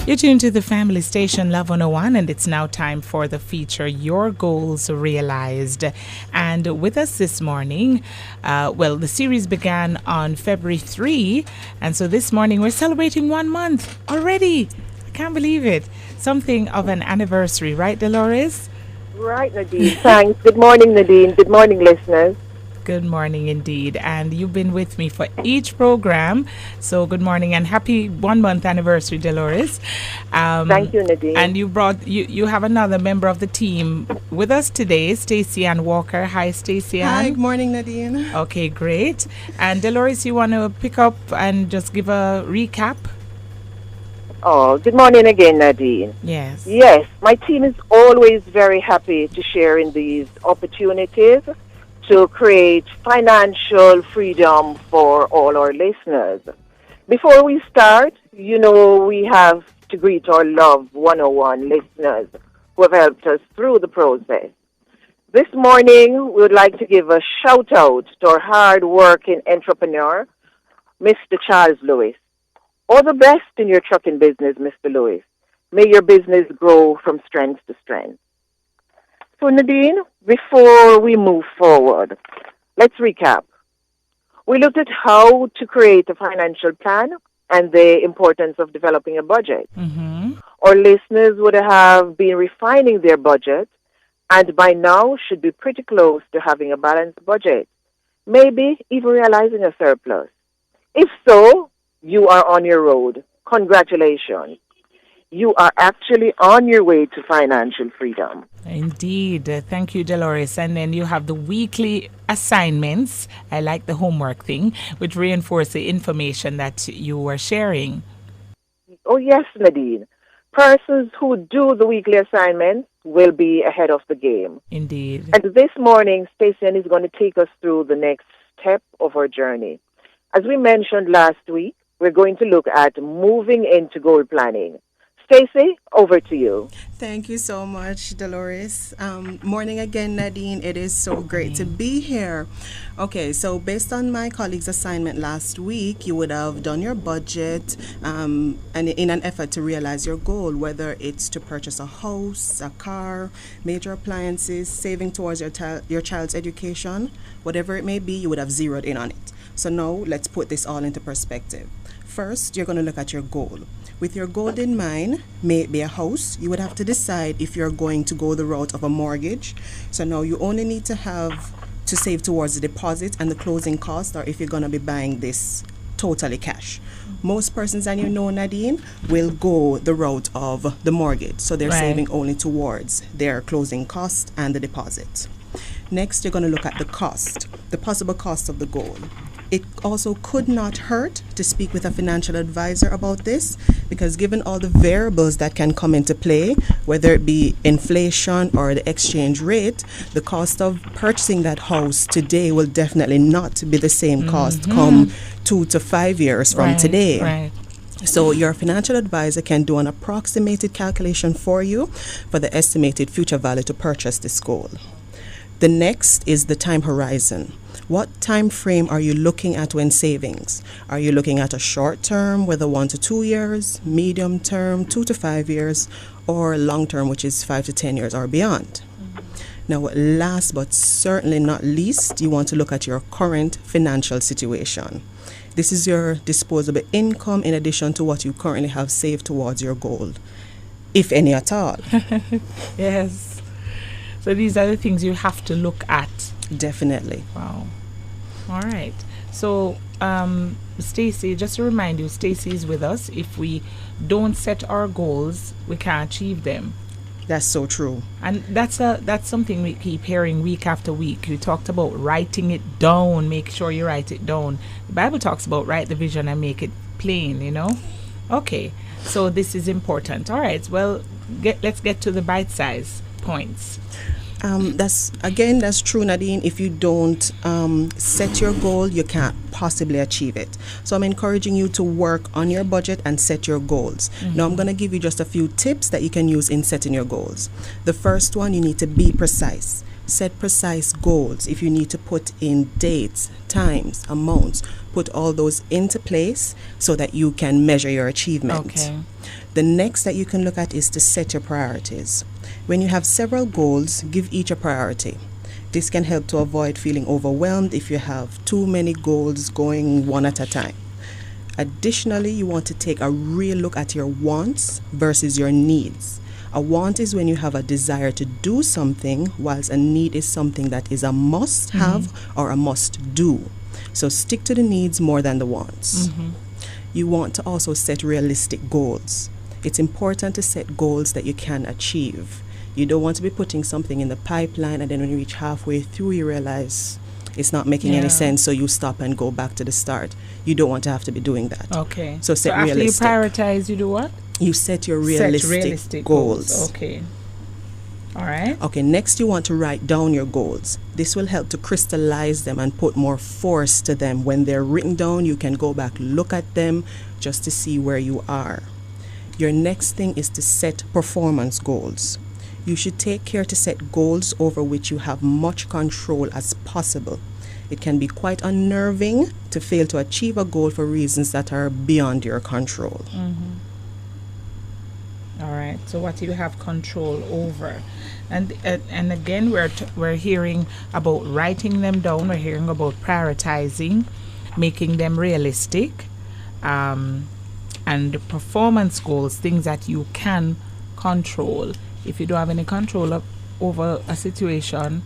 You're tuned to the family station Love 101, and it's now time for the feature Your Goals Realized. And with us this morning, the series began on February 3, and so this morning we're celebrating 1 month already. I can't believe it. Something of an anniversary, right, Dolores? Right, Nadine. Thanks. Good morning, Nadine. Good morning, listeners. Good morning indeed. And you've been with me for each program. So good morning and happy 1 month anniversary, Dolores. Thank you, Nadine. And you have another member of the team with us today, Stacey Ann Walker. Hi, Stacey Ann. Hi, good morning, Nadine. Okay, great. And Dolores, you want to pick up and just give a recap? Oh, good morning again, Nadine. Yes. Yes, my team is always very happy to share in these opportunities to create financial freedom for all our listeners. Before we start, we have to greet our Love 101 listeners who have helped us through the process. This morning, we would like to give a shout out to our hard-working entrepreneur, Mr. Charles Lewis. All the best in your trucking business, Mr. Lewis. May your business grow from strength to strength. So, Nadine, before we move forward, let's recap. We looked at how to create a financial plan and the importance of developing a budget. Mm-hmm. Our listeners would have been refining their budget and by now should be pretty close to having a balanced budget, maybe even realizing a surplus. If so, you are on your road. Congratulations. You are actually on your way to financial freedom. Indeed. Thank you, Dolores. And then you have the weekly assignments. I like the homework thing, which reinforce the information that you were sharing. Oh, yes, Nadine. Persons who do the weekly assignments will be ahead of the game. Indeed. And this morning, Stacey is going to take us through the next step of our journey. As we mentioned last week, we're going to look at moving into goal planning. Stacey, over to you. Thank you so much, Dolores. Morning again, Nadine. It is so great to be here. Okay, so based on my colleague's assignment last week, you would have done your budget and in an effort to realize your goal, whether it's to purchase a house, a car, major appliances, saving towards your child's education, whatever it may be, you would have zeroed in on it. So now let's put this all into perspective. First, you're going to look at your goal. With your goal in mind, may it be a house, you would have to decide if you're going to go the route of a mortgage. So now you only need to have to save towards the deposit and the closing cost, or if you're going to be buying this totally cash. Most persons, and Nadine, will go the route of the mortgage. So they're saving only towards their closing cost and the deposit. Next, you're going to look at the cost, the possible cost of the goal. It also could not hurt to speak with a financial advisor about this, because given all the variables that can come into play, whether it be inflation or the exchange rate, the cost of purchasing that house today will definitely not be the same cost come 2 to 5 years from today. Right. So your financial advisor can do an approximated calculation for you for the estimated future value to purchase this goal. The next is the time horizon. What time frame are you looking at when savings? Are you looking at a short term, whether 1 to 2 years, medium term, 2 to 5 years, or long term, which is 5 to 10 years or beyond? Now, last but certainly not least, you want to look at your current financial situation. This is your disposable income in addition to what you currently have saved towards your goal, if any at all. Yes. So these are the things you have to look at. Definitely. Wow. All right. So, Stacey, just to remind you, Stacey is with us. If we don't set our goals, we can't achieve them. That's so true. And that's something we keep hearing week after week. You talked about writing it down. Make sure you write it down. The Bible talks about write the vision and make it plain, Okay. So this is important. All right. Well, let's get to the bite-size points. That's true, Nadine. If you don't set your goal, you can't possibly achieve it. So I'm encouraging you to work on your budget and set your goals. Now I'm going to give you just a few tips that you can use in setting your goals. The first one, you need to be precise. set precise goals. If you need to put in dates, times, amounts, put all those into place so that you can measure your achievement. Okay. The next that you can look at is to set your priorities. When you have several goals, give each a priority. This can help to avoid feeling overwhelmed if you have too many goals going one at a time. Additionally, you want to take a real look at your wants versus your needs. A want is when you have a desire to do something, whilst a need is something that is a must-have or a must-do. So stick to the needs more than the wants. You want to also set realistic goals. It's important to set goals that you can achieve. You don't want to be putting something in the pipeline and then when you reach halfway through you realize it's not making any sense, so you stop and go back to the start. You don't want to have to be doing that. Okay. So set after realistic. you prioritize, you do what? You set your realistic goals. Okay. All right. Okay, next you want to write down your goals. This will help to crystallize them and put more force to them. When they're written down, you can go back, look at them just to see where you are. Your next thing is to set performance goals. You should take care to set goals over which you have much control as possible. It can be quite unnerving to fail to achieve a goal for reasons that are beyond your control. All right. So what do you have control over? And again, we're hearing about writing them down. We're hearing about prioritizing, making them realistic, and performance goals, things that you can control. If you don't have any control over a situation,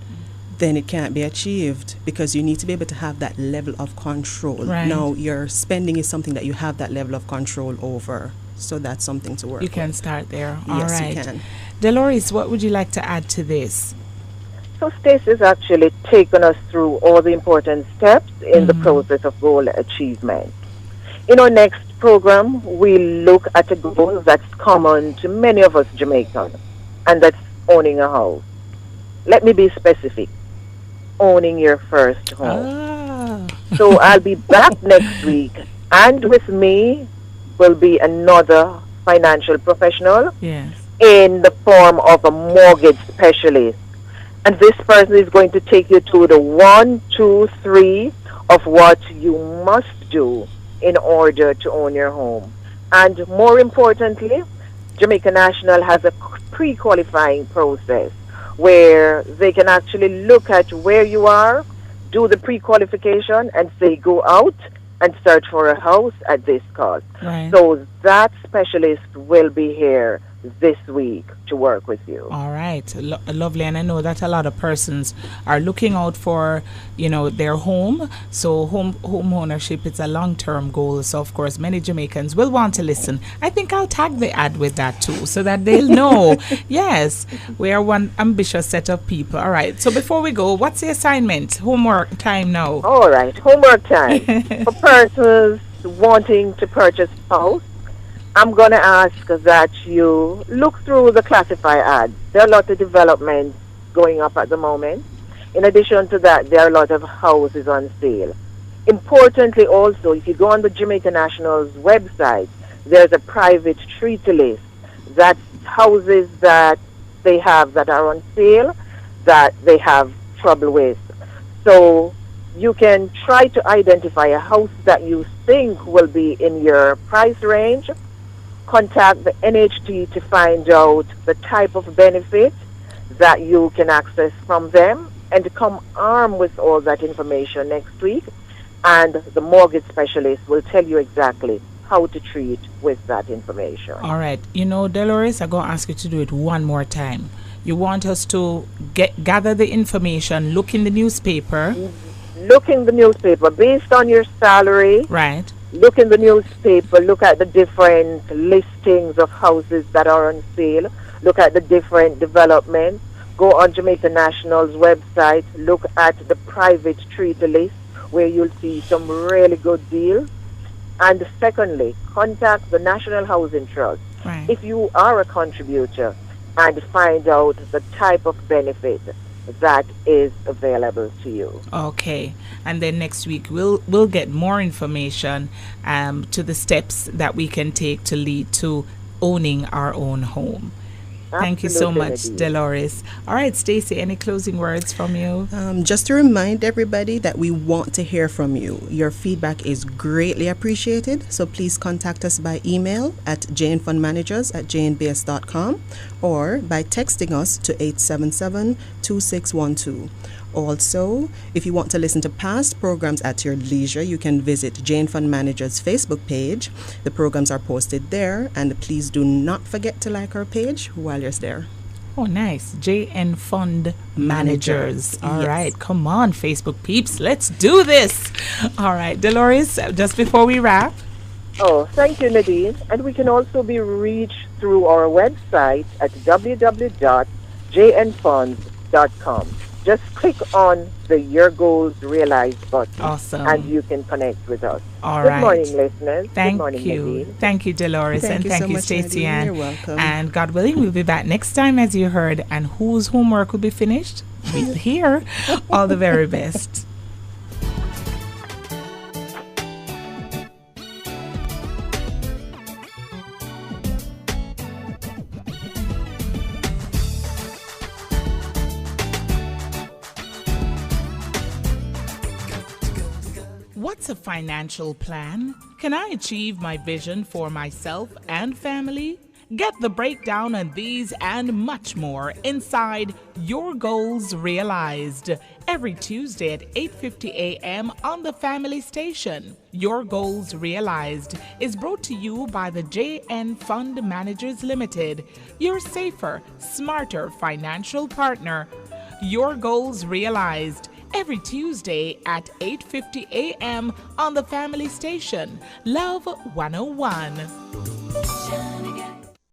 then it can't be achieved because you need to be able to have that level of control. Right. Now, your spending is something that you have that level of control over. So that's something to work you can with. start there. Yes, All right. you can. Dolores, what would you like to add to this? So Stacey's actually taken us through all the important steps in the process of goal achievement. In our next program, we look at a goal that's common to many of us Jamaicans, and that's owning a house. Let me be specific. Owning your first home. So I'll be back next week, and with me will be another financial professional Yes. in the form of a mortgage specialist. And this person is going to take you to the 1, 2, 3 of what you must do in order to own your home. And more importantly, Jamaica National has a pre-qualifying process where they can actually look at where you are, do the pre-qualification, and say go out and search for a house at this cost. Right. So that specialist will be here this week to work with you. All right. Lovely. And I know that a lot of persons are looking out for, their home. So home ownership is a long-term goal. So, of course, many Jamaicans will want to listen. I think I'll tag the ad with that, too, so that they'll know. Yes, we are one ambitious set of people. All right. So before we go, what's the assignment? Homework time now. All right. Homework time. For persons wanting to purchase a house, I'm going to ask that you look through the classify ads. There are a lot of developments going up at the moment. In addition to that, there are a lot of houses on sale. Importantly also, if you go on the Jamaica National's website, there's a private treaty list. That's houses that they have that are on sale that they have trouble with. So you can try to identify a house that you think will be in your price range. Contact the NHT to find out the type of benefit that you can access from them and come armed with all that information next week. And the mortgage specialist will tell you exactly how to treat with that information. All right. Dolores, I'm going to ask you to do it one more time. You want us to gather the information, look in the newspaper. Look in the newspaper based on your salary. Right. Look in the newspaper, look at the different listings of houses that are on sale, look at the different developments, go on Jamaica National's website, look at the private treaty list where you'll see some really good deals. And secondly, contact the National Housing Trust if you are a contributor and find out the type of benefit that is available to you. Okay, and then next week we'll get more information to the steps that we can take to lead to owning our own home. Thank you so Absolutely, much, Nadine. Dolores. All right, Stacy, any closing words from you? Just to remind everybody that we want to hear from you. Your feedback is greatly appreciated, so please contact us by email at jnfundmanagers@jnbs.com or by texting us to 877-2612. Also, if you want to listen to past programs at your leisure, you can visit Jane Fund Manager's Facebook page. The programs are posted there, and please do not forget to like our page while you're there. Oh, nice. JN Fund Managers. All Yes. right, come on, Facebook peeps. Let's do this. All right, Dolores, just before we wrap. Oh, thank you, Nadine. And we can also be reached through our website at www.jnfunds.com. Just click on the Your Goals Realized button. Awesome. And you can connect with us. All Good right. morning, listeners. Thank Good morning, you. Nadine. Thank you, Dolores. Thank and you thank so you, much, Stacey Nadine. Ann. You're welcome. And God willing, we'll be back next time, as you heard. And whose homework will be finished? We'll hear. All the very best. What's a financial plan? Can I achieve my vision for myself and family? Get the breakdown on these and much more inside Your Goals Realized every Tuesday at 8:50 a.m. on the Family Station. Your Goals Realized is brought to you by the JN Fund Managers Limited, your safer, smarter financial partner. Your Goals Realized every Tuesday at 8:50 a.m. on the Family Station. Love 101.